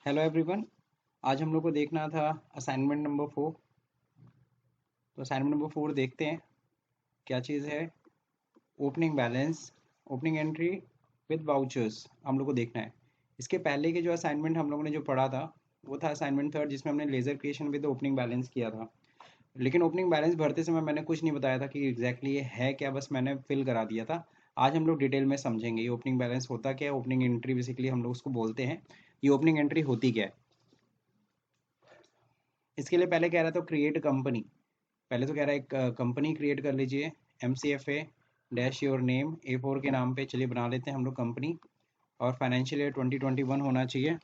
Hello everyone. आज हम लोग को देखना था असाइनमेंट नंबर 4। तो असाइनमेंट नंबर 4 देखते हैं क्या चीज़ है। Opening balance, opening entry with vouchers हम लोग को देखना है। इसके पहले के जो असाइनमेंट हम लोगों ने जो पढ़ा था वो था असाइनमेंट 3 जिसमें हमने laser creation with opening balance किया था। लेकिन ओपनिंग बैलेंस भरते समय मैंने कुछ नहीं बताया था कि एग्जैक्टली ये है क्या, बस मैंने फिल करा दिया था। आज हम लोग डिटेल में समझेंगे ये ओपनिंग बैलेंस होता क्या है। ओपनिंग एंट्री बेसिकली हम लोग उसको बोलते हैं। ये ओपनिंग एंट्री होती क्या है। इसके लिए पहले कह रहा था क्रिएट कंपनी। पहले तो कह रहा है एक कंपनी क्रिएट कर लीजिए। M C F A dash your name A4 के नाम पे चलिए बना लेते हैं हम लोग कंपनी। और फाइनेंशियल ईयर 2021 होना चाहिए।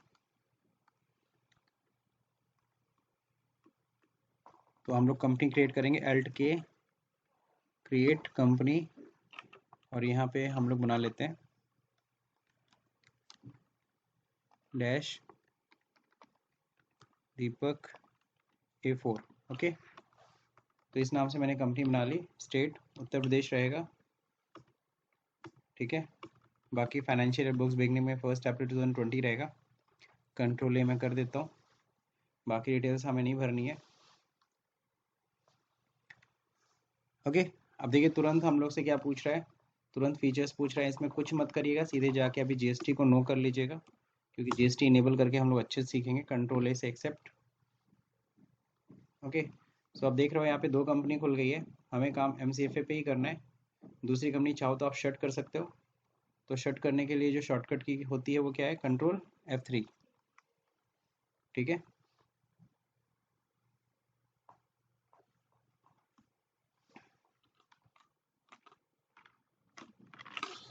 तो हम लोग कंपनी क्रिएट करेंगे Alt के क्रिएट कंपनी। और यहाँ पे हम लोग बना लेते हैं डैश दीपक A4। ओके, तो इस नाम से मैंने कंपनी बना ली। स्टेट उत्तर प्रदेश रहेगा, ठीक है। बाकी फाइनेंशियल ईयर बुक्स बिगनिंग में 1 अप्रैल 2020 रहेगा। कंट्रोल A मैं कर देता हूँ, बाकी डिटेल्स हमें नहीं भरनी है। ओके, अब देखिए तुरंत हम लोग से क्या पूछ रहा है। तुरंत फीचर्स पूछ रहा है। इसमें कुछ मत करिएगा, सीधे जाके अभी जीएसटी को नो कर लीजिएगा, क्योंकि जीएसटी इनेबल करके हम लोग अच्छे से सीखेंगे। कंट्रोल A से एक्सेप्ट। ओके, सो अब देख रहे हो यहाँ पे 2 कंपनी खुल गई है। हमें काम MCFA पे ही करना है। दूसरी कंपनी चाहो तो आप शट कर सकते हो। तो शट करने के लिए जो शॉर्टकट की होती है वो क्या है, कंट्रोल F3, ठीक है।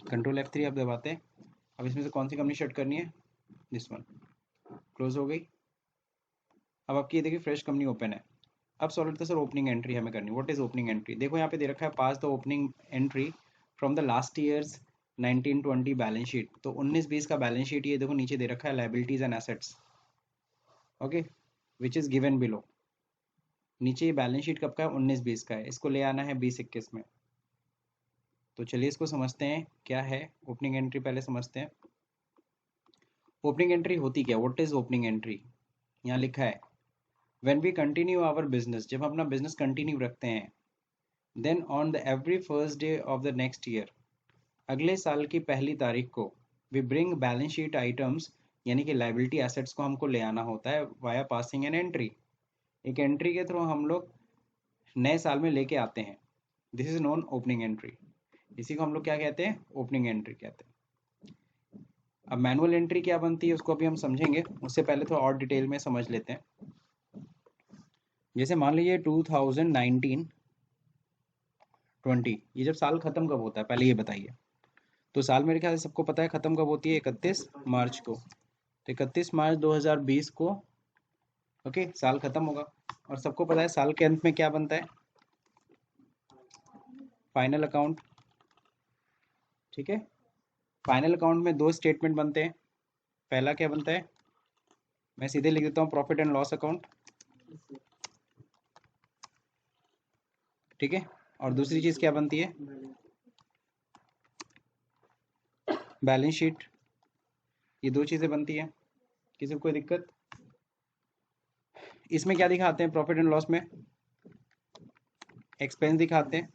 कंट्रोल F3 आप दबाते हैं। अब इसमें से कौन सी कंपनी शट करनी है, दिस वन। क्लोज हो गई। अब आपकी ये देखिए फ्रेश कंपनी ओपन है। अब सॉल्व करते सर ओपनिंग एंट्री हमें करनी। What is opening entry. देखो यहाँ पे दे रखा है pass the opening entry from the last years 1920 balance sheet. तो 19-20 का बैलेंस शीट ये देखो नीचे दे रखा है, liabilities and assets. Okay, which is given below. नीचे ये बैलेंस शीट कब का है, 19-20 का है। इसको ले आना है 20-21 में। तो चलिए इसको समझते हैं क्या है ओपनिंग एंट्री। पहले समझते हैं ओपनिंग एंट्री होती क्या। What is opening entry. यहाँ लिखा है when we continue our business, जब हम अपना बिजनेस कंटिन्यू रखते हैं। Then on the every first day of the next year, अगले साल की पहली तारीख को, we bring balance sheet items, यानी कि लाइबिलिटी एसेट्स को हमको ले आना होता है वाया पासिंग एन एंट्री। एक एंट्री के थ्रू हम लोग नए साल में लेके आते हैं। This is known opening entry. इसी को हम लोग क्या कहते हैं, ओपनिंग एंट्री कहते हैं। अब मैनुअल एंट्री क्या बनती है उसको अभी हम समझेंगे, उससे पहले थोड़ा और डिटेल में समझ लेते हैं। जैसे मान लीजिए 2019-20, ये जब साल खत्म कब होता है पहले ये बताइए। तो साल मेरे ख्याल से सबको पता है खत्म कब होती है, 31 मार्च को। तो 31 मार्च 2020 को ओके साल खत्म होगा। और सबको पता है साल के अंत में क्या बनता है, फाइनल अकाउंट, ठीक है। फाइनल अकाउंट में 2 स्टेटमेंट बनते हैं। पहला क्या बनता है, मैं सीधे लिख देता हूँ, प्रॉफिट एंड लॉस अकाउंट, ठीक है। और दूसरी चीज क्या बनती है, बैलेंस शीट। ये 2 चीजें बनती हैं। किसी को कोई दिक्कत। इसमें क्या दिखाते हैं, प्रॉफिट एंड लॉस में एक्सपेंस दिखाते हैं।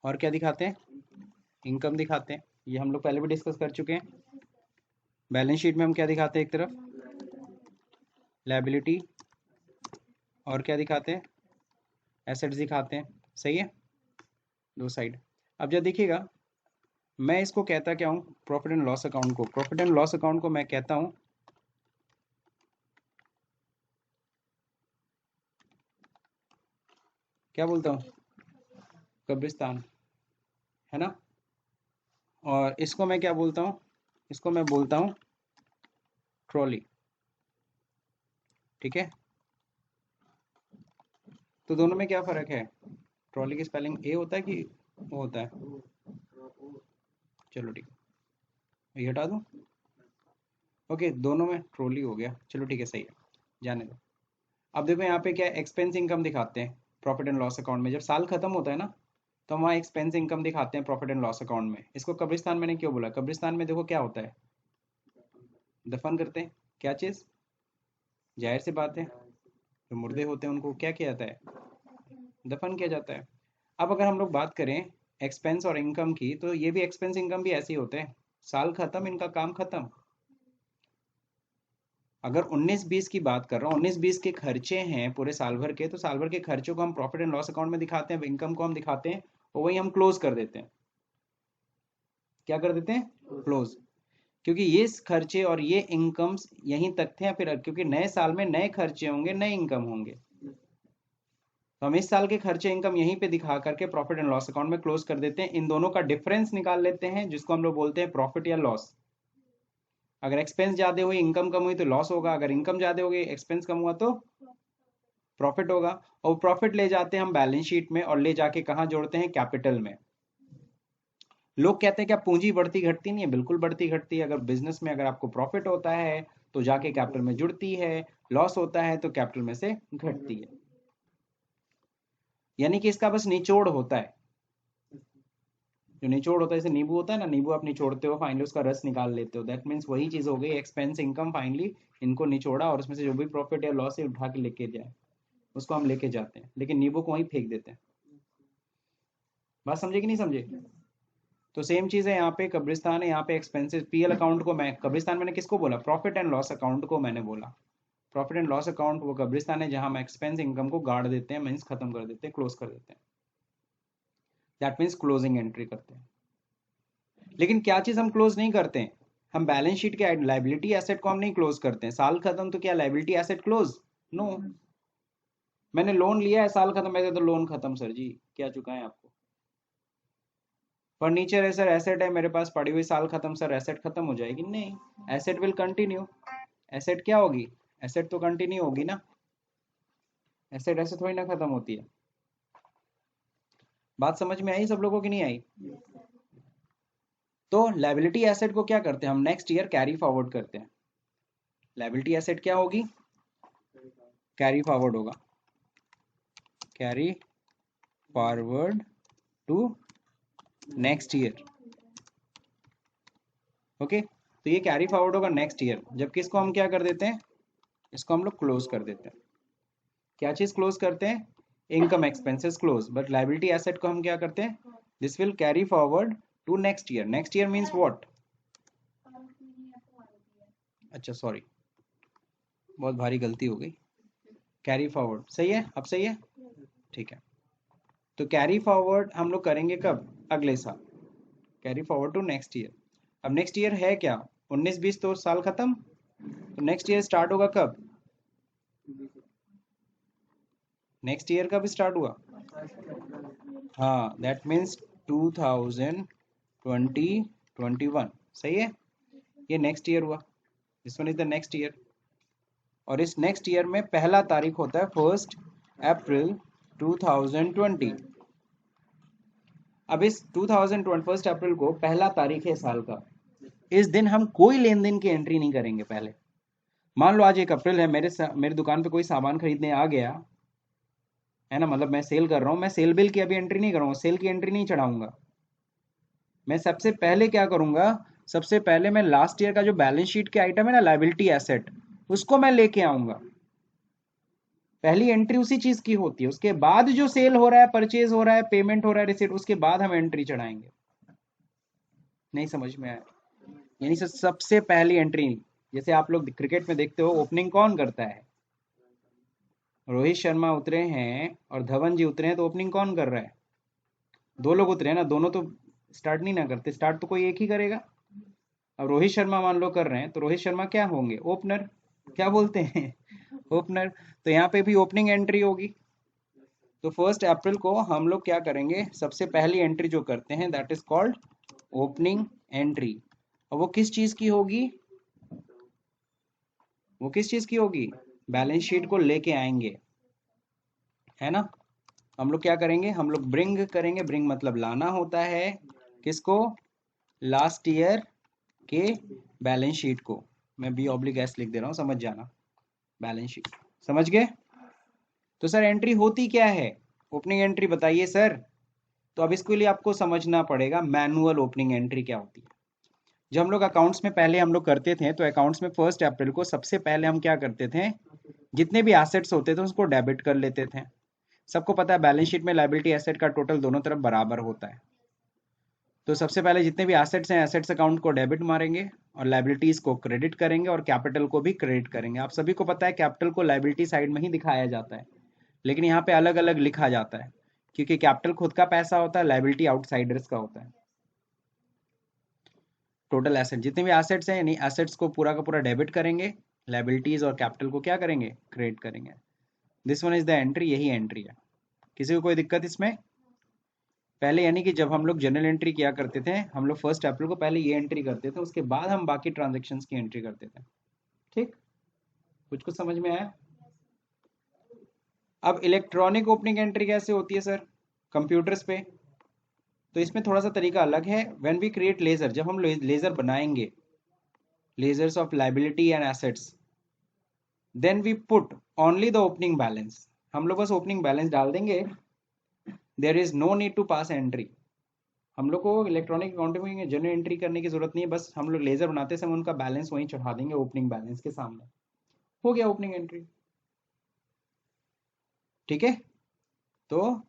और क्या दिखाते हैं, इनकम दिखाते हैं। ये हम लोग पहले भी डिस्कस कर चुके हैं। बैलेंस शीट में हम क्या दिखाते हैं, एक तरफ लायबिलिटी, और क्या दिखाते हैं, एसेट्स दिखाते हैं। सही है, 2 साइड। अब जब देखिएगा, मैं इसको कहता क्या हूँ, प्रॉफिट एंड लॉस अकाउंट को, प्रॉफिट एंड लॉस अकाउंट को मैं कहता हूँ क्या बोलता हूँ, कब्रिस्तान, है ना। और इसको मैं क्या बोलता हूँ, इसको मैं बोलता हूँ ट्रॉली, ठीक है। तो दोनों में क्या फ़र्क है, ट्रॉली की स्पेलिंग ए होता है कि वो होता है। चलो ठीक है, ये हटा दूँ। ओके, दोनों में ट्रॉली हो गया, चलो ठीक है, सही है, जाने दो। अब देखो यहाँ पे क्या एक्सपेंस इनकम दिखाते हैं प्रॉफिट एंड लॉस अकाउंट में। जब साल खत्म होता है ना, तो हम वहाँ एक्सपेंस इनकम दिखाते हैं प्रॉफिट एंड लॉस अकाउंट में। इसको कब्रिस्तान मैंने क्यों बोला, कब्रिस्तान में देखो क्या होता है, दफन करते हैं। क्या चीज? जाहिर सी बात है, जो मुर्दे होते हैं उनको क्या किया जाता है? दफन किया जाता है। अब अगर हम लोग बात करें एक्सपेंस और इनकम की, तो ये भी एक्सपेंस इनकम भी ऐसे ही होते हैं। साल खत्म, इनका काम खत्म। अगर 19-20 की बात कर रहा हूँ, 19-20 के खर्चे हैं पूरे साल भर के, तो साल भर के खर्चों को हम प्रॉफिट एंड लॉस अकाउंट में दिखाते हैं, इनकम को हम दिखाते हैं, और वही हम क्लोज कर देते हैं। क्या कर देते हैं? क्लोज। क्योंकि ये खर्चे और ये इनकम्स यहीं तक थे, या फिर क्योंकि नए साल में नए खर्चे होंगे, नए इनकम होंगे, तो हम इस साल के खर्चे इनकम यहीं पे दिखा करके प्रॉफिट एंड लॉस अकाउंट में क्लोज कर देते हैं। इन दोनों का डिफरेंस निकाल लेते हैं, जिसको हम लोग बोलते हैं प्रॉफिट या लॉस। अगर एक्सपेंस ज्यादा हुई, इनकम कम हुई, तो लॉस होगा। अगर इनकम ज्यादा हो गई, एक्सपेंस कम हुआ, तो प्रॉफिट होगा। और प्रॉफिट ले जाते हैं हम बैलेंस शीट में, और ले जाके कहाँ जोड़ते हैं? कैपिटल में। लोग कहते हैं क्या पूंजी बढ़ती घटती नहीं है? बिल्कुल बढ़ती घटती है। अगर बिजनेस में अगर आपको प्रॉफिट होता है तो जाके कैपिटल में जुड़ती है, लॉस होता है तो कैपिटल में से घटती है। यानी कि इसका बस निचोड़ होता है। जो निचोड़ होता है, जैसे नींबू होता है ना, नींबू आप निचोड़ते हो, फाइनली उसका रस निकाल लेते हो, दैट मीन्स वही चीज हो गई एक्सपेंस इनकम। फाइनली इनको निचोड़ा, और उसमें से जो भी प्रॉफिट या लॉस है उठा के लेके जाए, उसको हम लेके जाते हैं, लेकिन नींबू को वहीं फेंक देते हैं। बात समझे कि नहीं समझे? तो सेम चीज है यहाँ पे, कब्रिस्तान है, यहाँ पे एक्सपेंसेस। पीएल अकाउंट को मैं कब्रिस्तान मैंने किसको बोला? प्रॉफिट एंड लॉस अकाउंट को मैंने बोला। प्रॉफिट एंड लॉस अकाउंट वो कब्रिस्तान है जहां हम एक्सपेंस इनकम को गाड़ देते हैं, मीन्स खत्म कर देते हैं, क्लोज कर देते हैं। दैट मीन्स क्लोजिंग एंट्री करते हैं। लेकिन क्या चीज हम क्लोज नहीं करते हैं? हम बैलेंस शीट के लाइबिलिटी एसेट को हम नहीं क्लोज करते हैं। साल खत्म तो क्या लाइबिलिटी एसेट क्लोज? नो। मैंने लोन लिया है, साल खत्म है तो लोन खत्म सर जी, क्या चुका है आपको? फर्नीचर है सर, एसेट है मेरे पास पड़ी हुई, साल खत्म सर एसेट खत्म हो जाएगी? नहीं, एसेट विल कंटिन्यू। एसेट क्या होगी? एसेट तो कंटिन्यू होगी ना। एसेट ऐसे थोड़ी ना खत्म होती है। बात समझ में आई सब लोगों की? नहीं आई? तो लाइबिलिटी एसेट को क्या करते हैं हम? नेक्स्ट ईयर कैरी फॉरवर्ड करते हैं। लाइबिलिटी एसेट क्या होगी? कैरी फॉरवर्ड होगा। Carry forward to next year. Okay, तो ये कैरी फॉरवर्ड होगा नेक्स्ट ईयर, जबकि इसको हम क्या कर देते हैं? इसको हम लोग क्लोज कर देते हैं। क्या चीज क्लोज करते हैं? Income expenses close. But liability asset को हम क्या करते हैं? This will carry forward to next year. Next year means what? अच्छा सॉरी, बहुत भारी गलती हो गई। कैरी फॉरवर्ड सही है, अब सही है, ठीक है। तो कैरी फॉरवर्ड हम लोग करेंगे कब? अगले साल। Carry forward to next year. अब नेक्स्ट ईयर है क्या? 19-20 तो साल खत्म, तो नेक्स्ट ईयर स्टार्ट होगा कब? नेक्स्ट ईयर कब स्टार्ट हुआ? हाँ, दैट मीन्स 2020-21 सही है। ये नेक्स्ट ईयर हुआ, this one is the next year. और इस नेक्स्ट ईयर में पहला तारीख होता है 1 अप्रैल 2020। अब इस 2020 1 अप्रैल को पहला तारीख है साल का। इस दिन हम कोई लेन देन की एंट्री नहीं करेंगे। पहले मान लो आज 1 अप्रैल है, मेरे दुकान पे कोई सामान खरीदने आ गया है ना, मतलब मैं सेल कर रहा हूँ, मैं सेल बिल की अभी एंट्री नहीं करूंगा, सेल की एंट्री नहीं चढ़ाऊंगा। मैं सबसे पहले क्या करूंगा? सबसे पहले मैं लास्ट ईयर का जो बैलेंस शीट के आइटम है ना, लाइबिलिटी एसेट, उसको मैं लेके आऊंगा। पहली एंट्री उसी चीज की होती है, उसके बाद जो सेल हो रहा है, परचेज हो रहा है, पेमेंट हो रहा है, रिसीट, उसके बाद हम एंट्री चढ़ाएंगे। नहीं समझ में आया? यानी सबसे पहली एंट्री, जैसे आप लोग क्रिकेट में देखते हो ओपनिंग कौन करता है? रोहित शर्मा उतरे हैं और धवन जी उतरे हैं, तो ओपनिंग कौन कर रहा है? दो लोग उतरे हैं ना, दोनों तो स्टार्ट नहीं ना करते, स्टार्ट तो कोई एक ही करेगा। अब रोहित शर्मा मान लो कर रहे हैं, तो रोहित शर्मा क्या होंगे? ओपनर। क्या बोलते हैं? ओपनर। तो यहाँ पे भी ओपनिंग एंट्री होगी। तो 1 अप्रैल को हम लोग क्या करेंगे? सबसे पहली एंट्री जो करते हैं that is called opening entry. और वो किस चीज की होगी? वो किस चीज की होगी? बैलेंस शीट को लेके आएंगे, है ना। हम लोग क्या करेंगे? हम लोग ब्रिंग करेंगे। ब्रिंग मतलब लाना होता है। किसको? लास्ट ईयर के बैलेंस शीट को। मैं बी ऑब्लिक एस लिख दे रहा हूँ, समझ जाना। बैलेंस शीट, समझ गए? तो सर एंट्री होती क्या है? ओपनिंग एंट्री बताइए सर। तो अब इसके लिए आपको समझना पड़ेगा मैनुअल ओपनिंग एंट्री क्या होती है। जब हम लोग अकाउंट्स में पहले हम लोग करते थे तो अकाउंट्स में 1 अप्रैल को सबसे पहले हम क्या करते थे, जितने भी एसेट्स होते थे उसको डेबिट कर लेते थे। सबको पता है बैलेंस शीट में लायबिलिटी एसेट का टोटल दोनों तरफ बराबर होता है। तो सबसे पहले जितने भी एसेट्स हैं एसेट्स अकाउंट को डेबिट मारेंगे और लायबिलिटीज को क्रेडिट करेंगे और कैपिटल को भी क्रेडिट करेंगे। आप सभी को पता है कैपिटल को लायबिलिटी साइड में ही दिखाया जाता है, लेकिन यहाँ पे अलग अलग लिखा जाता है क्योंकि कैपिटल खुद का पैसा होता है, लायबिलिटी आउटसाइडर्स का होता है। टोटल एसेट जितने भी एसेट्स हैं यानी एसेट्स को पूरा का पूरा डेबिट करेंगे, लायबिलिटीज और कैपिटल को क्या करेंगे, क्रेडिट करेंगे। This one is the entry, यही एंट्री है। किसी को कोई दिक्कत इसमें? पहले यानी कि जब हम लोग जनरल एंट्री किया करते थे हम लोग 1 अप्रैल को पहले ये एंट्री करते थे, उसके बाद हम बाकी ट्रांजेक्शन्स की एंट्री करते थे। ठीक, कुछ कुछ समझ में आया? अब इलेक्ट्रॉनिक ओपनिंग एंट्री कैसे होती है सर कंप्यूटर्स पे? तो इसमें थोड़ा सा तरीका अलग है। व्हेन वी क्रिएट लेजर, जब हम लेजर बनाएंगे, ledgers of liability and assets, then we put only the opening balance. हम लोग बस ओपनिंग बैलेंस डाल देंगे, there is no need to pass entry. हम लोग को इलेक्ट्रॉनिक अकाउंटिंग में जनरल एंट्री करने की जरूरत नहीं है, बस हम लोग लेजर बनाते समय उनका बैलेंस वहीं चढ़ा देंगे ओपनिंग बैलेंस के सामने, हो गया ओपनिंग एंट्री। ठीक है, तो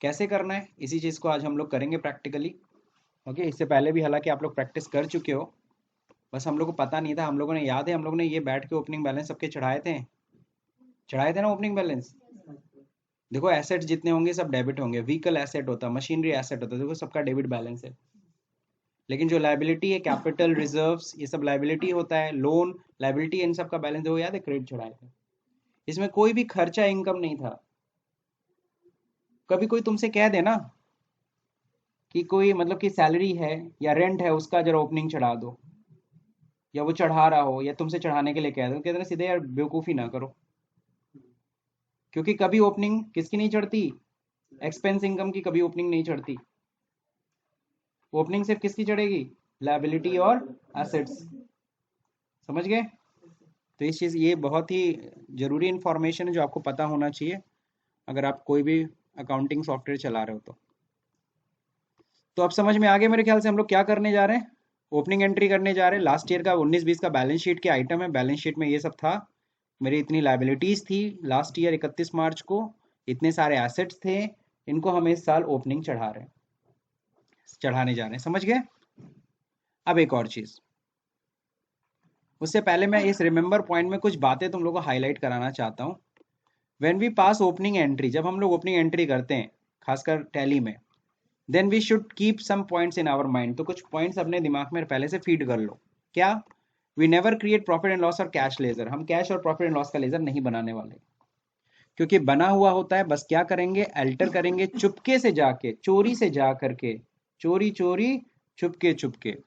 कैसे करना है इसी चीज को आज हम लोग करेंगे प्रैक्टिकली। ओके, इससे पहले भी हालांकि आप लोग प्रैक्टिस कर चुके हो, बस हम लोग को पता नहीं था। हम लोगों ने, याद है हम लोग ने ये बैठ के ओपनिंग बैलेंस सबके चढ़ाए थे ना ओपनिंग बैलेंस। देखो एसेट्स जितने होंगे सब डेबिट होंगे, व्हीकल एसेट होता है, मशीनरी एसेट होता है, देखो सबका डेबिट बैलेंस है। लेकिन जो लायबिलिटी है, कैपिटल, रिजर्व्स, ये सब लायबिलिटी होता है, लोन लायबिलिटी, इन सब का बैलेंस देखो, याद है क्रेडिट चढ़ाए थे। इसमें कोई भी खर्चा इनकम नहीं था। कभी कोई तुमसे कह देना कि कोई मतलब कि सैलरी है या रेंट है उसका जरा ओपनिंग चढ़ा दो, या वो चढ़ा रहा हो या तुमसे चढ़ाने के लिए कह दो, कहते ना सीधे यार बेवकूफ़ी ना करो, क्योंकि कभी ओपनिंग किसकी नहीं चढ़ती, एक्सपेंस इनकम की कभी ओपनिंग नहीं चढ़ती। ओपनिंग सिर्फ किसकी चढ़ेगी, लायबिलिटी और एसेट्स। समझ गए? तो इस चीज़, ये बहुत ही जरूरी इंफॉर्मेशन है जो आपको पता होना चाहिए अगर आप कोई भी अकाउंटिंग सॉफ्टवेयर चला रहे हो तो अब समझ में आ गया मेरे ख्याल से हम लोग क्या करने जा रहे हैं, ओपनिंग एंट्री करने जा रहे हैं। लास्ट ईयर का 19-20 का बैलेंस शीट के आइटम है, बैलेंस शीट में ये सब था, मेरी इतनी लायबिलिटीज थी लास्ट ईयर 31 मार्च को, इतने सारे एसेट्स थे, इनको हम इस साल ओपनिंग चढ़ाने जा रहे हैं। समझ गए? अब एक और चीज, उससे पहले मैं इस रिमेंबर पॉइंट में कुछ बातें तुम लोगों को हाईलाइट कराना चाहता हूँ। When we pass opening entry, जब हम लोग ओपनिंग एंट्री करते हैं खासकर टैली में, then we should keep some points in our mind. तो कुछ पॉइंट्स अपने दिमाग में पहले से फीड कर लो। क्या? We never create profit and loss और कैश लेजर। हम कैश और प्रॉफिट एंड लॉस का लेजर नहीं बनाने वाले, क्योंकि बना हुआ होता है। बस क्या करेंगे, अल्टर करेंगे चुपके से जाके, चोरी से जा करके, चोरी चोरी चुपके चुपके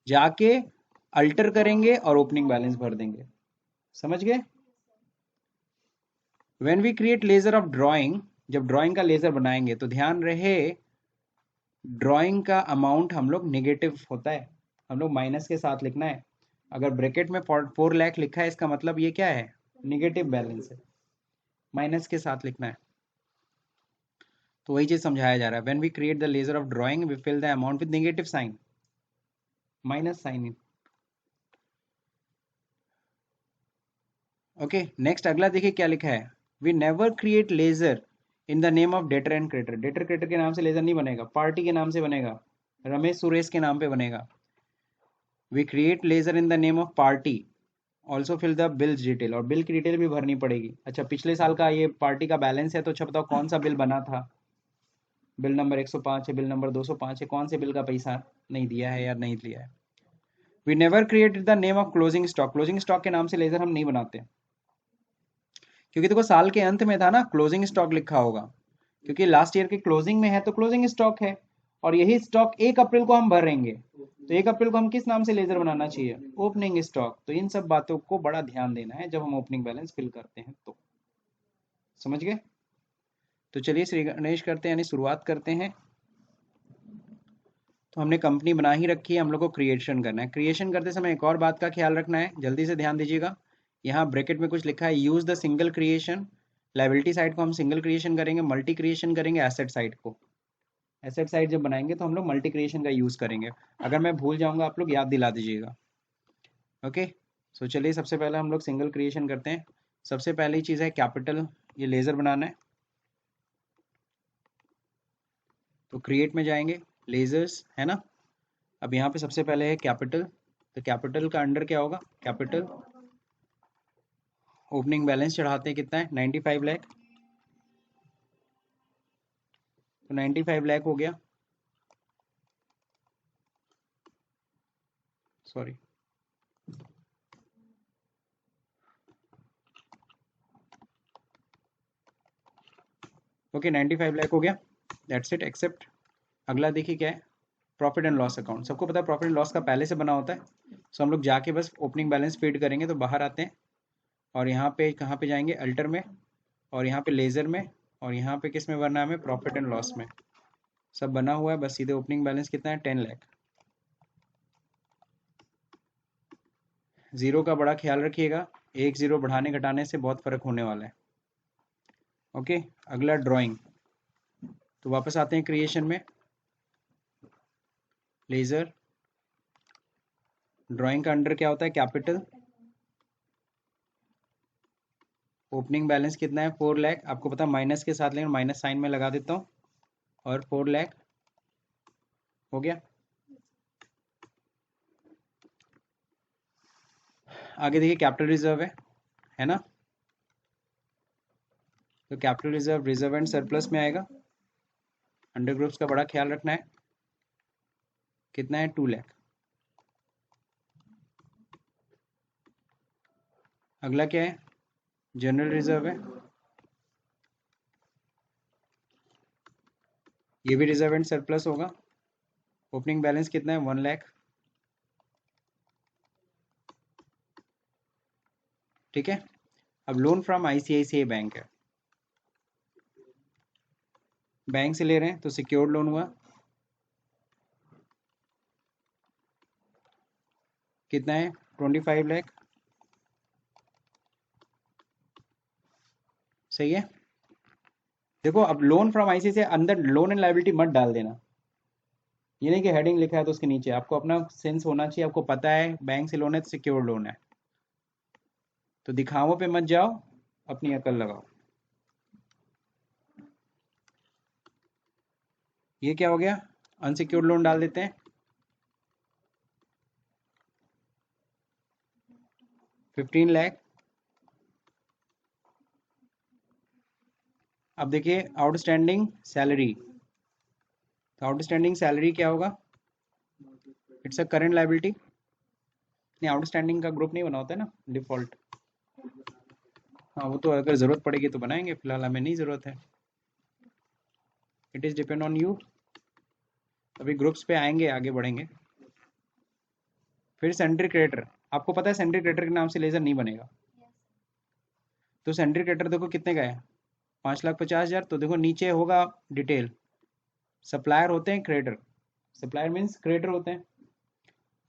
जाके अल्टर करेंगे और ओपनिंग बैलेंस भर देंगे। समझ गए? When we create ledger of drawing, जब ड्राइंग का लेजर बनाएंगे तो ध्यान रहे ड्राइंग का अमाउंट हम लोग निगेटिव होता है, हम लोग माइनस के साथ लिखना है। अगर ब्रैकेट में 4 लाख लिखा है इसका मतलब ये क्या है, निगेटिव बैलेंस है, माइनस के साथ लिखना है। तो वही चीज समझाया जा रहा है। When we create the ledger of drawing we fill the amount with negative sign, minus sign in. Okay, next अगला देखिए क्या लिखा है, we never create ledger in the name of debtor and creditor. Debtor creditor के नाम से laser नहीं बनेगा, पार्टी के नाम से बनेगा, रमेश सुरेश के नाम पे बनेगा। We create ledger in the name of party, also fill the bills detail, और बिल की डिटेल भी भरनी पड़ेगी। अच्छा, पिछले साल का ये पार्टी का बैलेंस है तो अच्छा बताओ कौन सा बिल बना था, बिल नंबर 105 है, बिल नंबर 205 है, कौन से बिल का पैसा नहीं दिया है या नहीं दिया है। We never created the name of closing stock. Closing stock के नाम से लेजर हम नहीं बनाते, क्योंकि देखो साल के अंत में था ना, क्लोजिंग स्टॉक लिखा होगा, क्योंकि लास्ट ईयर के क्लोजिंग में है तो क्लोजिंग स्टॉक है, और यही स्टॉक 1 अप्रैल को हम भरेंगे, तो 1 अप्रैल को हम किस नाम से लेजर बनाना चाहिए, ओपनिंग स्टॉक। तो इन सब बातों को बड़ा ध्यान देना है जब हम ओपनिंग बैलेंस फिल करते हैं तो। समझ गए? तो चलिए श्री गणेश करते हैं, यानी शुरुआत करते हैं। तो हमने कंपनी बना ही रखी है, हम लोग को क्रिएशन करना है। क्रिएशन करते समय एक और बात का ख्याल रखना है, जल्दी से ध्यान दीजिएगा। यहाँ ब्रैकेट में कुछ लिखा है, use the single creation. Liability side को हम सिंगल क्रिएशन करेंगे, मल्टी क्रिएशन करेंगे एसेट साइड को। एसेट साइड जब बनाएंगे तो हम लोग मल्टी क्रिएशन का यूज़ करेंगे। अगर मैं भूल जाऊंगा आप लोग याद दिला दीजिएगा। ओके, सो चलिए सबसे पहले हम लोग सिंगल क्रिएशन करते हैं। सबसे पहली चीज़ है कैपिटल, ये लेज़र बनाना है। तो क्रिएट में जाएंगे, लेज़र्स है ना। अब यहाँ पे सबसे पहले है कैपिटल, तो कैपिटल का अंडर क्या होगा, कैपिटल ओपनिंग बैलेंस चढ़ाते हैं, कितना है 95 लाख। तो 95 लाख हो गया, सॉरी ओके 95 लाख हो गया, दैट्स इट, एक्सेप्ट। अगला देखिए क्या है, प्रॉफिट एंड लॉस अकाउंट। सबको पता है प्रॉफिट एंड लॉस का पहले से बना होता है। सो हम लोग जाके बस ओपनिंग बैलेंस फीड करेंगे तो बाहर आते हैं, और यहाँ पे कहाँ पे जाएंगे, अल्टर में, और यहाँ पे लेज़र में, और यहाँ पे किस में भरना है हमें, प्रॉफिट एंड लॉस में। सब बना हुआ है, बस सीधे ओपनिंग बैलेंस कितना है 10 लाख। जीरो का बड़ा ख्याल रखिएगा, एक जीरो बढ़ाने घटाने से बहुत फर्क होने वाला है। ओके, अगला ड्राइंग। तो वापस आते हैं क्रिएशन में, लेज़र, ड्राइंग का अंडर क्या होता है, कैपिटल, ओपनिंग बैलेंस कितना है 4 लाख। आपको पता है माइनस के साथ, लेकिन माइनस साइन में लगा देता हूँ, और 4 लाख हो गया। आगे देखिए कैपिटल रिजर्व है ना। तो capital reserve reserve and surplus में आएगा। अंडर ग्रुप्स का बड़ा ख्याल रखना है, कितना है 2 लाख। अगला क्या है, जनरल रिजर्व है, ये भी रिजर्व एंड सरप्लस होगा। ओपनिंग बैलेंस कितना है 1 लाख, ठीक है। अब लोन फ्रॉम आईसीआईसीआई बैंक है, बैंक से ले रहे हैं तो सिक्योर्ड लोन हुआ, कितना है 25 लाख, सही है। देखो अब लोन फ्रॉम आईसीआईसीआई अंदर लोन एंड लायबिलिटी मत डाल देना, ये नहीं कि हेडिंग लिखा है तो उसके नीचे आपको अपना सेंस होना चाहिए, आपको पता है बैंक से लोन है तो सिक्योर्ड लोन है, तो दिखावों पे मत जाओ, अपनी अकल लगाओ। ये क्या हो गया, अनसिक्योर्ड लोन डाल देते हैं, 15 लाख। अब देखिए आउटस्टैंडिंग सैलरी, तो आउटस्टैंडिंग सैलरी क्या होगा, इट्स अ करंट लायबिलिटी। नहीं, आउटस्टैंडिंग का ग्रुप नहीं बना होता है ना डिफॉल्ट। हाँ वो तो अगर ज़रूरत पड़ेगी तो बनाएंगे, फिलहाल हमें नहीं ज़रूरत है, it is depend on you. अभी ग्रुप्स पे आएंगे, आगे बढ़ेंगे। फिर सेंट्री क्रेडिटर, आपको पता है सेंट्री क्रेडिटर के नाम से लेजर नहीं बनेगा। तो सेंट्री क्रेडिटर देखो कितने का है, 5,50,000। तो देखो नीचे होगा डिटेल, सप्लायर होते हैं क्रेडिटर, सप्लायर मीन्स क्रेडिटर होते हैं,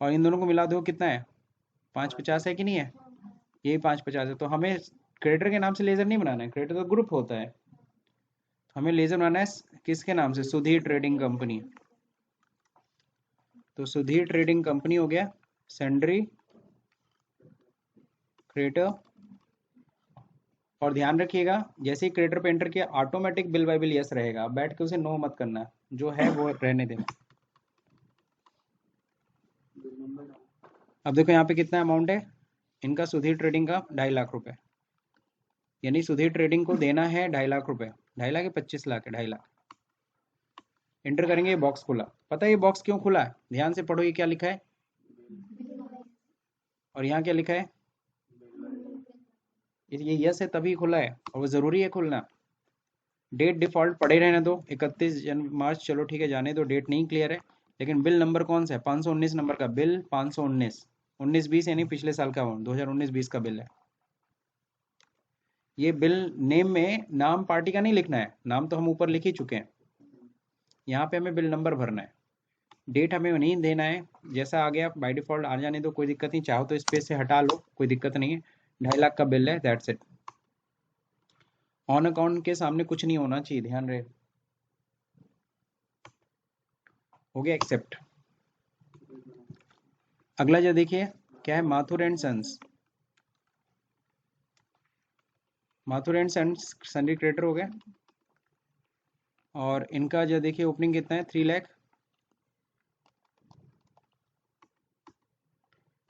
और इन दोनों को मिला दो कितना है 550 है कि नहीं है, यही 550 है। तो हमें क्रेडिटर के नाम से लेजर नहीं बनाना है, क्रेडिटर तो ग्रुप होता है, हमें लेजर बनाना है किसके नाम से, सुधीर ट्रेडिंग कंपनी। तो सुधीर ट्रेडिंग कंपनी हो गया सेंड्री क्रेडिटर। और ध्यान रखिएगा जैसे ही क्रेडिटर पे एंटर किया automatic bill bye bill yes रहेगा, अब बैठ के उसे नो मत करना, जो है वो रहने देना। अब देखो यहाँ पे कितना अमाउंट है इनका, सुधीर ट्रेडिंग का 2.5 लाख रुपए, यानी सुधीर ट्रेडिंग को देना है 2.5 लाख रुपए, 2.5 लाख 25 लाख है, 2.5 लाख। एंटर करेंगे, ये बॉक्स खुला, पता है ये बॉक्स क्यों खुला है, ध्यान से पढ़ो ये क्या लिखा है, और यहाँ क्या लिखा है, ये यस है तभी खुला है, और वो जरूरी है खुलना। डेट डिफॉल्ट पड़े रहने दो 31 मार्च, चलो ठीक है जाने दो, डेट नहीं क्लियर है, लेकिन बिल नंबर कौन सा है 519 नंबर का बिल, 519 19-20 यानी पिछले साल का 2019-20 का बिल है। ये बिल नेम में नाम पार्टी का नहीं लिखना है, नाम तो हम ऊपर लिख ही चुके हैं, यहाँ पे हमें बिल नंबर भरना है, डेट हमें नहीं देना है, जैसा आ गया बाय डिफॉल्ट आ जाने दो, कोई दिक्कत नहीं, चाहो तो स्पेस से हटा लो कोई दिक्कत नहीं है। 2.5 लाख का बिल है, दैट्स इट। ऑन अकाउंट के सामने कुछ नहीं होना चाहिए, ध्यान रहे। हो गया एक्सेप्ट। अगला जो देखिए क्या है, Mathur and sons. Mathur and sons sundry creditor हो गया, और इनका जो देखिए ओपनिंग कितना है, 3 लाख।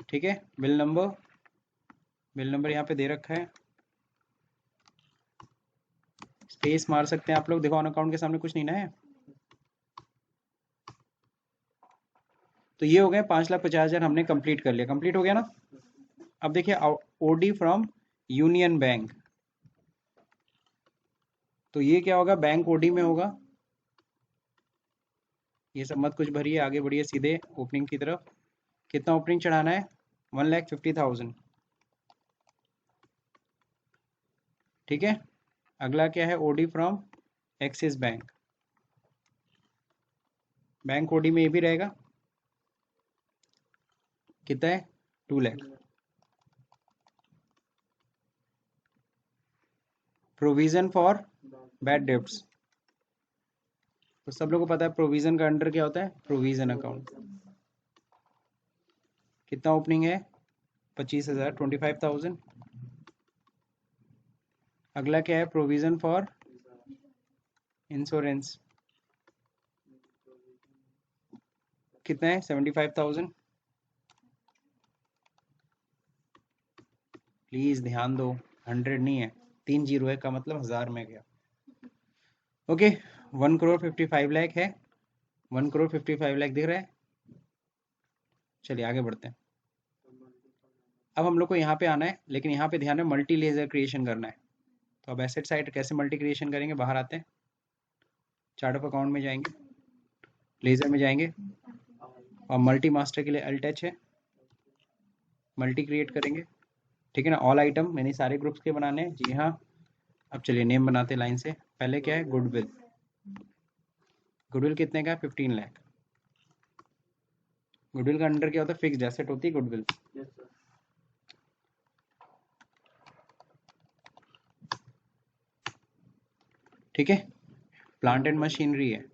ठीक है, बिल नंबर यहाँ पे दे रखा है, स्पेस मार सकते हैं आप लोग, देखो ऑन अकाउंट के सामने कुछ नहीं ना है। तो ये हो गए 5,50,000 हमने कंप्लीट कर लिया, कंप्लीट हो गया ना। अब देखिए ओडी फ्रॉम यूनियन बैंक, तो ये क्या होगा, बैंक ओडी में होगा। ये सब मत कुछ भरिए, आगे बढ़िए सीधे ओपनिंग की तरफ। कितना ओपनिंग चढ़ाना है, 1,50,000। ठीक है, अगला क्या है, OD from Axis bank, bank OD में ये भी रहेगा। कितना है, 2 lakh. Provision for bad debts, तो सब लोगों को पता है प्रोविजन का अंडर क्या होता है, प्रोविजन अकाउंट। कितना ओपनिंग है, 25,000, 25,000। अगला क्या है, प्रोविजन फॉर इंश्योरेंस, कितना है, 75,000। प्लीज ध्यान दो, 100 नहीं है, 3 जीरो है, का मतलब 1000 में गया। ओके, 1,55,00,000 है, 1,55,00,000 दिख रहा है। चलिए आगे बढ़ते हैं। अब हम लोग को यहाँ पे आना है, लेकिन यहाँ पे ध्यान है मल्टी लेजर क्रिएशन करना है। तो अब एसेट साइड कैसे मल्टी क्रिएशन करेंगे, बाहर आते हैं, चार्ट ऑफ अकाउंट में जाएंगे, लेजर में जाएंगे, और मल्टी मास्टर के लिए अल्ट टच है, मल्टी क्रिएट करेंगे। ठीक है ना, ऑल आइटम मैंने सारे ग्रुप्स के बनाने हैं, जी हाँ। अब चलिए नेम बनाते हैं लाइन से। पहले क्या है, गुडविल, गुडविल कितने का है, 15 लाख। गुडविल का अंडर क्या होता है, फिक्स्ड एसेट होती है गुडविल। ठीक है, प्लांट एंड मशीनरी है,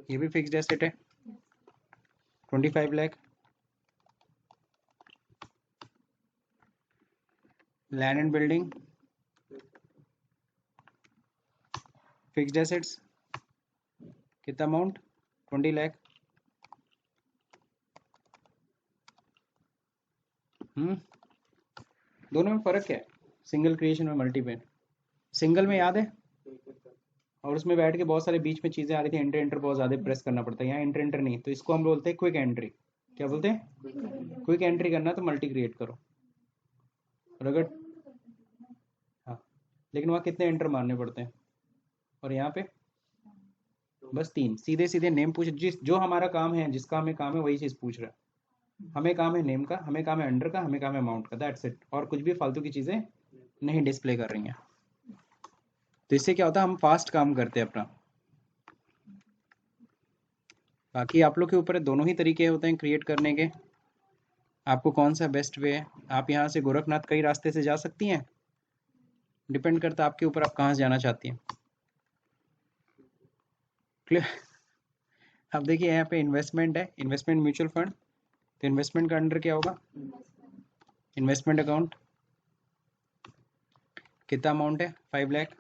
ये भी फिक्स्ड एसेट है, 25 lakh. Land and building, fixed assets, कितना अमाउंट, 20 लाख। दोनों में फर्क क्या है, सिंगल क्रिएशन में मल्टी पे। सिंगल में याद है, और उसमें बैठ के बहुत सारे बीच में चीजें आ रही थी, एंटर एंटर बहुत ज्यादा प्रेस करना पड़ता है, यहाँ एंटर एंटर नहीं, तो इसको हम बोलते हैं क्विक एंट्री। क्या बोलते हैं, क्विक एंट्री करना तो मल्टी क्रिएट करो। और अगर, हाँ, लेकिन वहाँ कितने एंटर मारने पड़ते हैं, और यहाँ पे बस 3, सीधे सीधे नेम पूछ, जिस जो हमारा काम है, जिसका हमें काम है वही चीज पूछ रहा है। हमें काम है नेम का, हमें काम है अंडर का, हमें काम है अमाउंट का, दैट्स इट। और कुछ भी फालतू की चीजें नहीं डिस्प्ले कर रही हैं। तो इससे क्या होता है, हम फास्ट काम करते हैं अपना। बाकी आप लोग के ऊपर है, दोनों ही तरीके होते हैं क्रिएट करने के, आपको कौन सा बेस्ट वे है। आप यहाँ से गोरखनाथ कई रास्ते से जा सकती हैं, डिपेंड करता है आपके ऊपर, आप कहाँ से जाना चाहती हैं। क्लियर। अब देखिए यहाँ पे इन्वेस्टमेंट है, इन्वेस्टमेंट म्यूचुअल फंड, तो इन्वेस्टमेंट का अंडर क्या होगा, इन्वेस्टमेंट अकाउंट। कितना अमाउंट है, 5 लाख।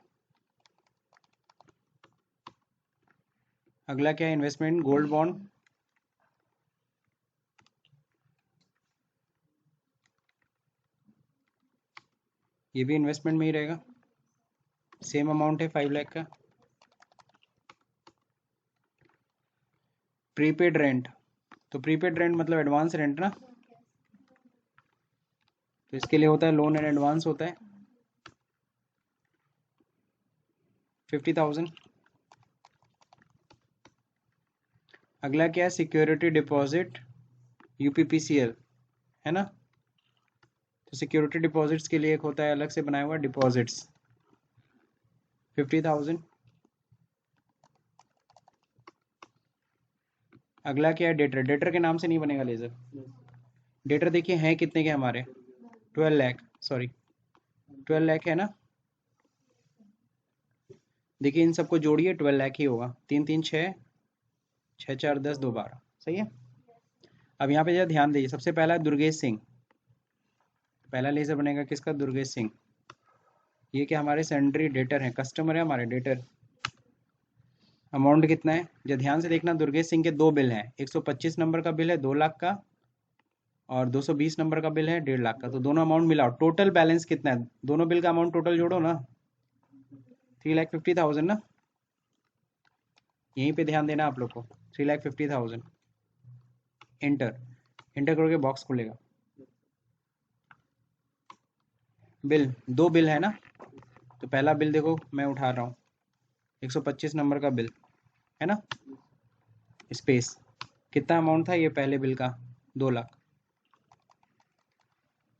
अगला क्या है, इन्वेस्टमेंट गोल्ड बॉन्ड, ये भी इन्वेस्टमेंट में ही रहेगा, सेम अमाउंट है 5 लाख का। प्रीपेड रेंट, तो प्रीपेड रेंट मतलब एडवांस रेंट ना, तो इसके लिए होता है लोन एंड एडवांस होता है, 50,000। अगला क्या है, सिक्योरिटी डिपॉजिट, यूपीपीसीएल, है ना। तो सिक्योरिटी डिपॉजिट्स के लिए एक होता है अलग से बनाया हुआ डिपॉजिट्स, 50,000। अगला क्या है, डेटर, डेटर के नाम से नहीं बनेगा लेजर। डेटर देखिए हैं कितने के हमारे, 12 लाख, सॉरी 12 लाख है ना। देखिए इन सबको जोड़िए 12 लाख ही होगा। 3 3 6, 6 4 10 2 12, सही है। अब यहाँ पे जरा ध्यान दीजिए, सबसे पहला है दुर्गेश सिंह। पहला लेजर बनेगा किसका? दुर्गेश सिंह। ये क्या हमारे सेंड्री डेटर हैं, कस्टमर है हमारे डेटर। अमाउंट कितना है? जो ध्यान से देखना, दुर्गेश सिंह के दो बिल हैं, 125 नंबर का बिल है 2 लाख का, और 220 नंबर का बिल है 1.5 लाख का। तो दोनों अमाउंट मिलाओ, टोटल बैलेंस कितना है? दोनों बिल का अमाउंट टोटल जोड़ो ना, 3,50,000 ना। यहीं पे ध्यान देना आप लोग को, 3,50,000। इंटर इंटर करोगे बॉक्स खुलेगा। बिल, दो बिल है ना, तो पहला बिल देखो मैं उठा रहा हूँ, 125 नंबर का बिल है ना, स्पेस कितना अमाउंट था ये पहले बिल का? 2 लाख।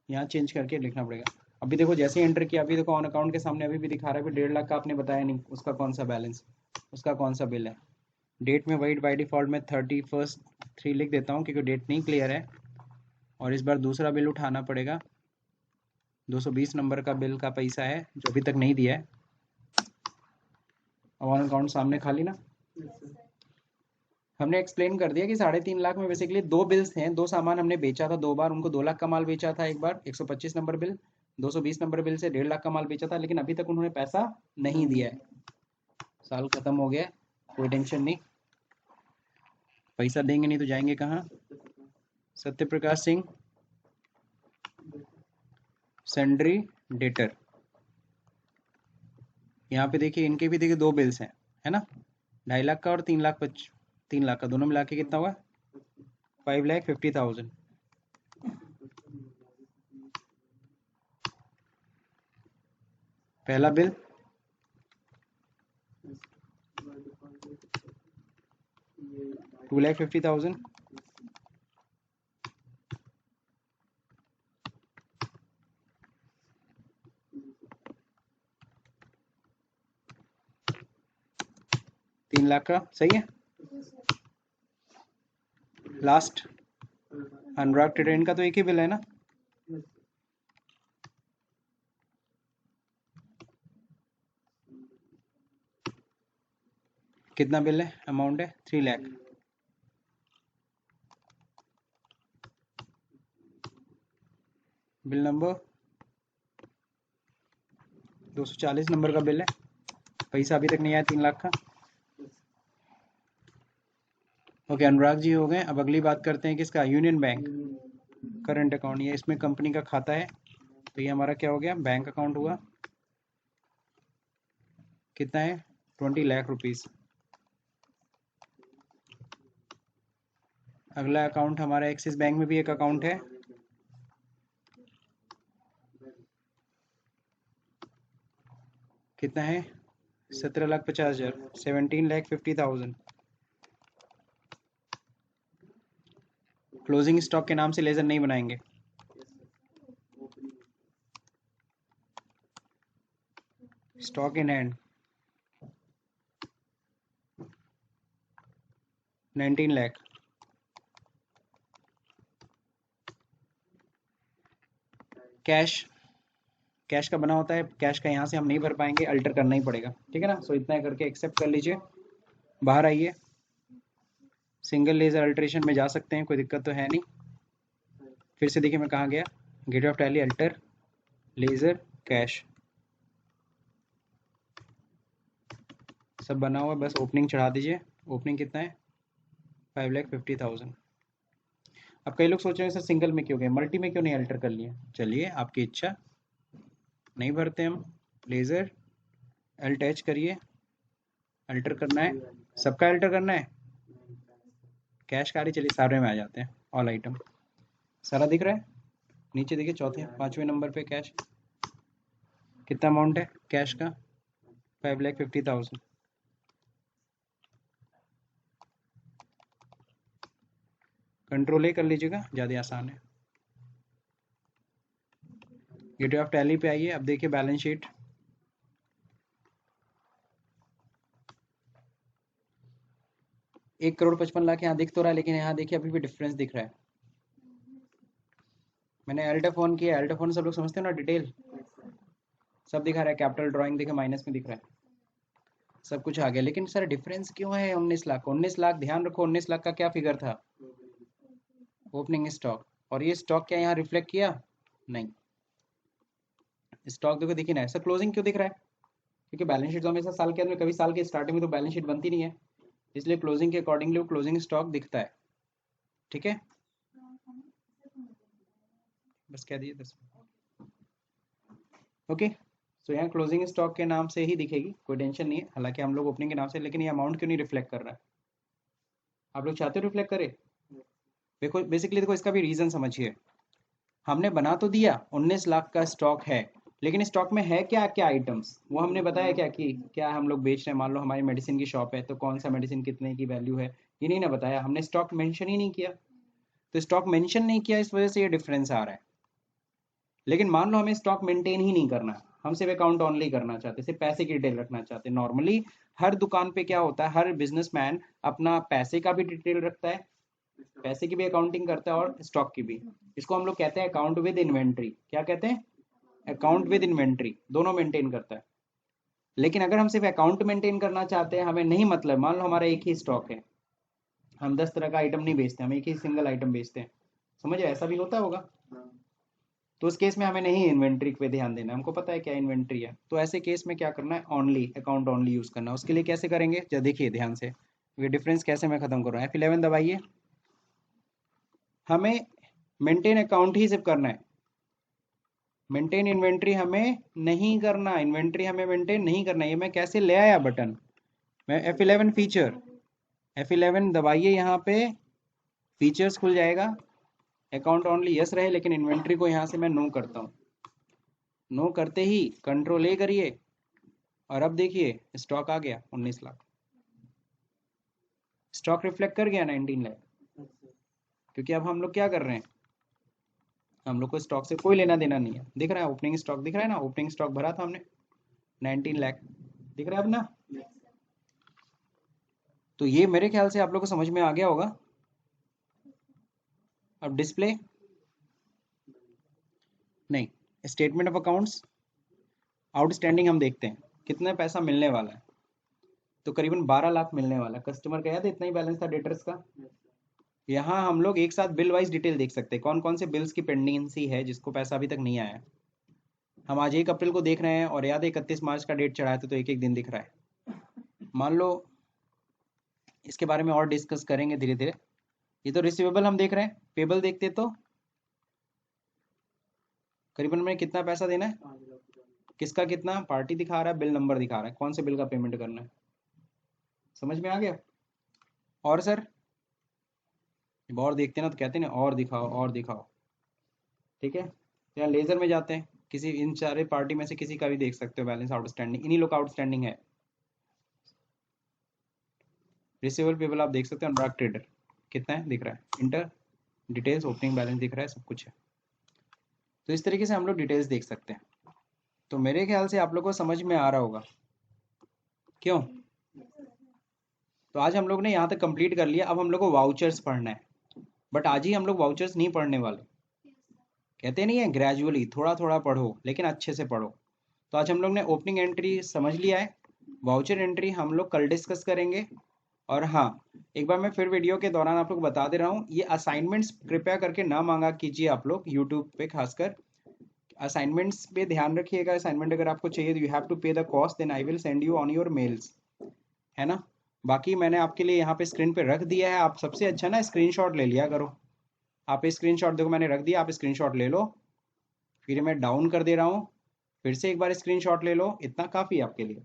यहाँ चेंज करके लिखना पड़ेगा। अभी देखो जैसे ही एंटर किया, अभी देखो ऑन अकाउंट के सामने अभी भी दिखा रहा है, अभी 1.5 लाख का आपने बताया नहीं, उसका कौन सा बैलेंस, उसका कौन सा बिल है। डेट में वही बाई डिफ़ॉल्ट में 31/3 लिख देता हूँ क्योंकि डेट नहीं क्लियर है। और इस बार दूसरा बिल उठाना पड़ेगा, 220 नंबर का बिल का पैसा है जो अभी तक नहीं दिया है। अब ऑन अकाउंट सामने खाली ना, हमने एक्सप्लेन कर दिया कि 3.5 लाख में बेसिकली दो बिल्स हैं, दो सामान हमने बेचा था दो बार, उनको 2 लाख का माल बेचा था, एक बार 125 नंबर बिल, 220 नंबर बिल से 1.5 लाख का माल बेचा था, लेकिन अभी तक उन्होंने पैसा नहीं दिया है। साल खत्म हो गया, कोई टेंशन नहीं, पैसा देंगे नहीं तो जाएंगे कहाँ? Satya Prakash Singh, sundry debtor. यहाँ पे देखिए इनके भी देखिए दो बिल्स हैं, है ना, 2.5 लाख का और 3 लाख का, दोनों मिला के कितना हुआ? 5,50,000। पहला बिल 2,50,000, तीन लाख का, सही है। लास्ट अनुराग ट्रेन का तो एक ही बिल है ना, कितना बिल है? अमाउंट है 3 लाख। बिल नंबर 240 नंबर का बिल है, पैसा अभी तक नहीं आया 3 लाख का। ओके अनुराग जी हो गए। अब अगली बात करते हैं किसका? यूनियन बैंक करंट अकाउंट, ये इसमें कंपनी का खाता है, तो ये हमारा क्या हो गया? बैंक अकाउंट हुआ। कितना है? 20 लाख रुपीस। अगला अकाउंट हमारा एक्सिस बैंक में भी एक अकाउंट है, कितना है? 17,50,000, 17,50,000। क्लोजिंग स्टॉक के नाम से लेजर नहीं बनाएंगे। Stock in hand 19 lakh. Cash, cash का बना होता है, कैश का यहाँ से हम नहीं भर पाएंगे, अल्टर करना ही पड़ेगा, ठीक है ना। सो इतना करके एक्सेप्ट कर लीजिए, बाहर आइए, सिंगल लेजर अल्ट्रेशन में जा सकते हैं, कोई दिक्कत तो है नहीं। फिर से देखिए मैं कहाँ गया, gate of Tally, alter, ledger, cash, सब बना हुआ, बस ओपनिंग चढ़ा दीजिए। ओपनिंग कितना है? 5,50,000। अब कई लोग सोच रहे हैं सर सिंगल में क्यों गए, मल्टी में क्यों नहीं अल्टर कर लिए? चलिए आपकी इच्छा, नहीं भरते हम, लेजर अल्टैच करिए, अल्टर करना है, सबका अल्टर करना है। कैश का चलिए सारे में आ जाते हैं, ऑल आइटम सारा दिख रहा है। नीचे देखिए चौथे 5वें नंबर पे कैश, कितना अमाउंट है कैश का? 5,50,000। कंट्रोल ए कर लीजिएगा, ज़्यादा आसान है। गेटवे ऑफ टैली पे आइए, अब देखिए बैलेंस शीट, एक करोड़ 55 लाख यहाँ दिख तो रहा है, लेकिन यहाँ देखिए अभी भी डिफरेंस दिख रहा है। मैंने अल्ट्राफोन किया, अल्ट्राफोन सब लोग समझते हो ना, डिटेल सब दिखा रहा है, कैपिटल ड्राइंग देखिए माइनस में दिख रहा है। सब कुछ आ गया, लेकिन सर डिफरेंस क्यों है 19 लाख? 19 लाख ध्यान रखो, 19 लाख का क्या फिगर था? Opening stock. और ये स्टॉक क्या यहाँ रिफ्लेक्ट किया? नहीं। स्टॉक देखो, दिखी ना सर, क्लोजिंग क्यों दिख रहा है? क्योंकि बैलेंस शीट तो हमेशा साल के अंदर, कभी साल के स्टार्टिंग में तो बैलेंस शीट बनती नहीं है, इसलिए क्लोजिंग के अकॉर्डिंगली वो क्लोजिंग स्टॉक दिखता है। ठीक है, बस कह दिए 10। ओके, सो यहाँ क्लोजिंग स्टॉक के नाम से ही दिखेगी, कोई टेंशन नहीं है। हालांकि हम लोग ओपनिंग के नाम से, लेकिन ये अमाउंट क्यों नहीं रिफ्लेक्ट कर रहा है? आप लोग चाहते हो रिफ्लेक्ट करे? देखो बेसिकली, देखो इसका भी रीजन समझिए। हमने बना तो दिया 19 लाख का स्टॉक है, लेकिन स्टॉक में है क्या क्या आइटम्स, वो हमने बताया क्या कि क्या हम लोग बेच रहे हैं। मान लो हमारी मेडिसिन की शॉप है, तो कौन सा मेडिसिन कितने की वैल्यू है, ये नहीं ना बताया हमने, स्टॉक मेंशन ही नहीं किया। तो स्टॉक मेंशन नहीं किया, इस वजह से ये डिफरेंस आ रहा है। लेकिन मान लो हमें स्टॉक मेंटेन ही नहीं करना, हम सिर्फ अकाउंट ऑनली करना चाहते, सिर्फ पैसे की डिटेल रखना चाहते। नॉर्मली हर दुकान पे क्या होता है, हर बिजनेसमैन अपना पैसे का भी डिटेल रखता है, पैसे की भी अकाउंटिंग करता है और स्टॉक की भी। इसको हम लोग कहते हैं अकाउंट विद इन्वेंट्री। क्या कहते हैं? अकाउंट विद इन्वेंट्री, दोनों मेंटेन करता है। लेकिन अगर हम सिर्फ अकाउंट मेंटेन करना चाहते हैं, हमें नहीं मतलब, मान लो हमारा एक ही स्टॉक है, हम 10 तरह का आइटम नहीं बेचते, हम एक ही सिंगल आइटम बेचते हैं, समझे, ऐसा भी होता होगा। तो उस केस में हमें नहीं इन्वेंट्री पे ध्यान देना, हमको पता है क्या इन्वेंट्री है। तो ऐसे केस में क्या करना है, ओनली अकाउंट ओनली यूज करना है। उसके लिए कैसे करेंगे, जब देखिए ध्यान से, ये डिफरेंस कैसे मैं खत्म कर रहा हूँ। F11 दबाइए, हमें मेंटेन अकाउंट ही सिर्फ करना है, मेंटेन इन्वेंट्री हमें नहीं करना, इन्वेंट्री हमें मेंटेन नहीं करना। ये मैं कैसे ले आया बटन, मैं F11 फीचर, F11 दबाइए, यहाँ पे फीचर्स खुल जाएगा। अकाउंट ओनली यस रहे, लेकिन इन्वेंट्री को यहाँ से मैं नो करता हूँ। नो करते ही कंट्रोल ए करिए, और अब देखिए स्टॉक आ गया 19 लाख। स्टॉक रिफ्लेक्ट कर गया 19 लाख, क्योंकि अब हम लोग क्या कर रहे हैं, हम लोग को स्टॉक से कोई लेना देना नहीं है। दिख रहा है ओपनिंग स्टॉक, दिख रहा है ना, ओपनिंग स्टॉक भरा था हमने 19 लाख, दिख रहा है अब ना। तो ये मेरे ख्याल से आप लोग को समझ में आ गया होगा। अब डिस्प्ले नहीं, स्टेटमेंट ऑफ अकाउंट्स आउटस्टैंडिंग हम देखते हैं कितना पैसा मिलने वाला है। तो करीबन 12 लाख मिलने वाला है। कस्टमर का याद है इतना ही बैलेंस था डेटर्स का। यहाँ हम लोग एक साथ बिल वाइज डिटेल देख सकते हैं, कौन कौन से बिल्स की पेंडेंसी है जिसको पैसा अभी तक नहीं आया। हम आज 1 अप्रैल को देख रहे हैं, और याद है 31 मार्च का डेट चढ़ाया था, तो एक एक दिन दिख रहा है। मान लो इसके बारे में और डिस्कस करेंगे धीरे धीरे। ये तो रिसीवेबल हम देख रहे हैं, पेबल देखते तो करीबन में कितना पैसा देना है, किसका कितना, पार्टी दिखा रहा है, बिल नंबर दिखा रहा है, कौन से बिल का पेमेंट करना है। समझ में आ गया? और सर और देखते ना तो कहते हैं ना और दिखाओ और दिखाओ। ठीक है, या लेजर में जाते हैं, किसी इन सारे पार्टी में से किसी का भी देख सकते हो बैलेंस आउटस्टैंडिंग, इन्हीं लोग का आउटस्टैंडिंग है। रिसीवेबल पेबल आप देख सकते हो, अनुराग ट्रेडर कितना है दिख रहा है, इंटर डिटेल्स, ओपनिंग बैलेंस दिख रहा है, सब कुछ है। तो इस तरीके से हम लोग डिटेल्स देख सकते हैं। तो मेरे ख्याल से आप लोग को समझ में आ रहा होगा, क्यों? तो आज हम लोग ने यहाँ तक कंप्लीट कर लिया। अब हम लोग को वाउचर्स पढ़ना है, बट आज ही हम लोग वाउचर्स नहीं पढ़ने वाले। कहते नहीं है ग्रेजुअली, थोड़ा थोड़ा पढ़ो लेकिन अच्छे से पढ़ो। तो आज हम लोग ने ओपनिंग एंट्री समझ लिया है, वाउचर एंट्री हम लोग कल डिस्कस करेंगे। और हाँ, एक बार मैं फिर वीडियो के दौरान आप लोग बता दे रहा हूँ, ये असाइनमेंट्स कृपया करके ना मांगा कीजिए आप लोग यूट्यूब पे, खासकर असाइनमेंट्स पे ध्यान रखिएगा। असाइनमेंट अगर आपको चाहिए तो you have to pay the cost, then I will send you on your mails, है ना। बाकी मैंने आपके लिए यहाँ पे स्क्रीन पे रख दिया है, आप सबसे अच्छा ना स्क्रीनशॉट ले लिया करो। आप स्क्रीनशॉट देखो मैंने रख दिया, आप स्क्रीनशॉट ले लो, फिर मैं डाउन कर दे रहा हूँ, फिर से एक बार स्क्रीनशॉट ले लो, इतना काफ़ी है आपके लिए।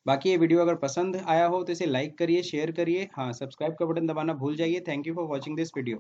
बाकी ये वीडियो अगर पसंद आया हो तो इसे लाइक करिए, शेयर करिए, हाँ सब्सक्राइब का बटन दबाना भूल जाइए। Thank you for watching this video.